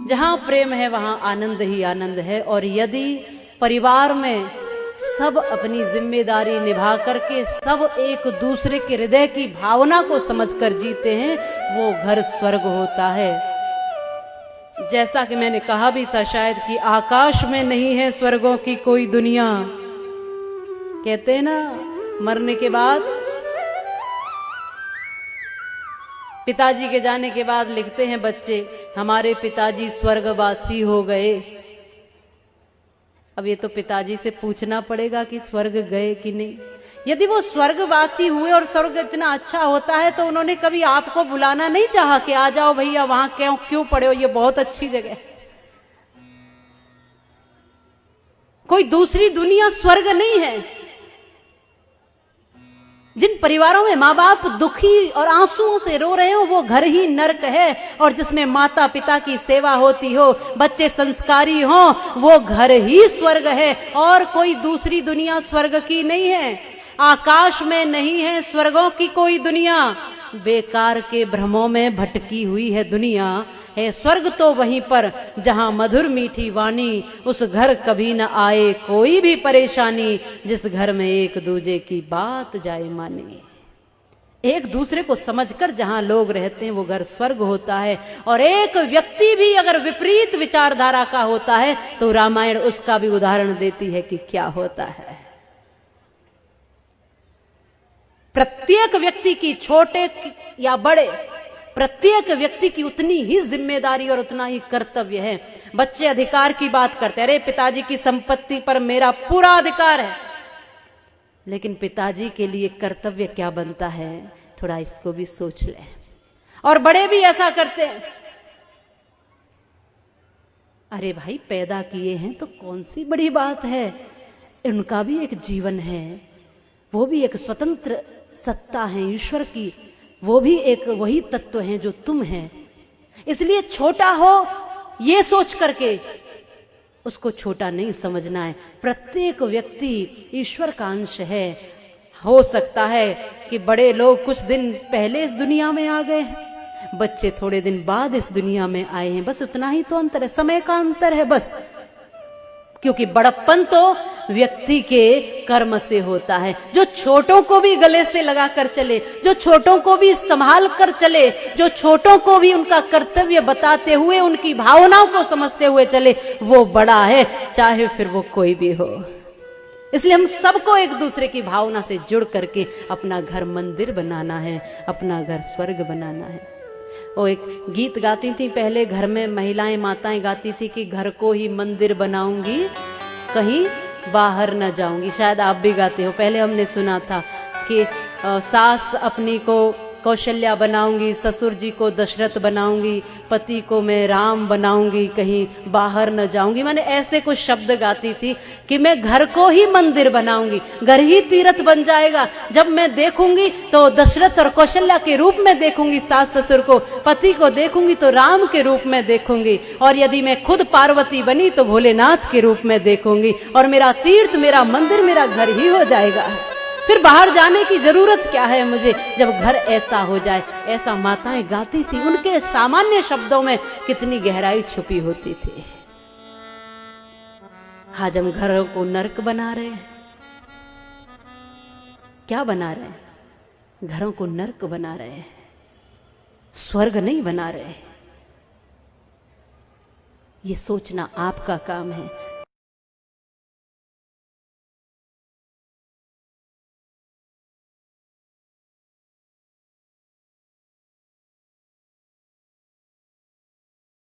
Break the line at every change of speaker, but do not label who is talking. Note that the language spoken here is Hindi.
जहां प्रेम है वहां आनंद ही आनंद है। और यदि परिवार में सब अपनी जिम्मेदारी निभा करके सब एक दूसरे के हृदय की भावना को समझकर जीते हैं, वो घर स्वर्ग होता है। जैसा कि मैंने कहा भी था शायद कि आकाश में नहीं है स्वर्गों की कोई दुनिया। कहते हैं ना, मरने के बाद, पिताजी के जाने के बाद लिखते हैं बच्चे, हमारे पिताजी स्वर्गवासी हो गए। अब ये तो पिताजी से पूछना पड़ेगा कि स्वर्ग गए कि नहीं। यदि वो स्वर्गवासी हुए और स्वर्ग इतना अच्छा होता है तो उन्होंने कभी आपको बुलाना नहीं चाहा कि आ जाओ भैया, वहां क्यों पड़े हो, ये बहुत अच्छी जगह है। कोई दूसरी दुनिया स्वर्ग नहीं है। जिन परिवारों में माँ बाप दुखी और आंसुओं से रो रहे हो वो घर ही नर्क है, और जिसमें माता पिता की सेवा होती हो, बच्चे संस्कारी हो, वो घर ही स्वर्ग है। और कोई दूसरी दुनिया स्वर्ग की नहीं है। आकाश में नहीं है स्वर्गों की कोई दुनिया, बेकार के भ्रमों में भटकी हुई है दुनिया है। स्वर्ग तो वहीं पर जहां मधुर मीठी वाणी, उस घर कभी न आए कोई भी परेशानी, जिस घर में एक दूजे की बात जाए माने। एक दूसरे को समझकर जहां लोग रहते हैं वो घर स्वर्ग होता है। और एक व्यक्ति भी अगर विपरीत विचारधारा का होता है तो रामायण उसका भी उदाहरण देती है कि क्या होता है। प्रत्येक व्यक्ति की, छोटे या बड़े, प्रत्येक व्यक्ति की उतनी ही जिम्मेदारी और उतना ही कर्तव्य है। बच्चे अधिकार की बात करते हैं, अरे पिताजी की संपत्ति पर मेरा पूरा अधिकार है, लेकिन पिताजी के लिए कर्तव्य क्या बनता है, थोड़ा इसको भी सोच ले। और बड़े भी ऐसा करते हैं, अरे भाई पैदा किए हैं तो कौन सी बड़ी बात है, उनका भी एक जीवन है, वो भी एक स्वतंत्र सत्ता है ईश्वर की, वो भी एक वही तत्व है जो तुम है। इसलिए छोटा हो ये सोच करके उसको छोटा नहीं समझना है। प्रत्येक व्यक्ति ईश्वर का अंश है। हो सकता है कि बड़े लोग कुछ दिन पहले इस दुनिया में आ गए हैं, बच्चे थोड़े दिन बाद इस दुनिया में आए हैं, बस उतना ही तो अंतर है, समय का अंतर है बस। क्योंकि बड़प्पन तो व्यक्ति के कर्म से होता है। जो छोटों को भी गले से लगा कर चले, जो छोटों को भी संभाल कर चले, जो छोटों को भी उनका कर्तव्य बताते हुए उनकी भावनाओं को समझते हुए चले, वो बड़ा है, चाहे फिर वो कोई भी हो। इसलिए हम सबको एक दूसरे की भावना से जुड़ करके अपना घर मंदिर बनाना है, अपना घर स्वर्ग बनाना है। वो एक गीत गाती थी पहले, घर में महिलाएं माताएं गाती थी कि घर को ही मंदिर बनाऊंगी, कहीं बाहर न जाऊंगी। शायद आप भी गाते हो, पहले हमने सुना था कि सास अपनी को कौशल्या बनाऊंगी, ससुर जी को दशरथ बनाऊंगी, पति को मैं राम बनाऊंगी, कहीं बाहर न जाऊंगी। मैंने ऐसे कुछ शब्द गाती थी कि मैं घर को ही मंदिर बनाऊंगी, घर ही तीर्थ बन जाएगा। जब मैं देखूंगी तो दशरथ और कौशल्या के रूप में देखूंगी सास ससुर को, पति को देखूंगी तो राम के रूप में देखूंगी, और यदि मैं खुद पार्वती बनी तो भोलेनाथ के रूप में देखूंगी, और मेरा तीर्थ, मेरा मंदिर, मेरा घर ही हो जाएगा। फिर बाहर जाने की जरूरत क्या है मुझे, जब घर ऐसा हो जाए। ऐसा माताएं गाती थी, उनके सामान्य शब्दों में कितनी गहराई छुपी होती थी। आज हम घरों को नर्क बना रहे हैं। क्या बना रहे हैं? घरों को नर्क बना रहे हैं, स्वर्ग नहीं बना रहे। ये सोचना आपका काम है।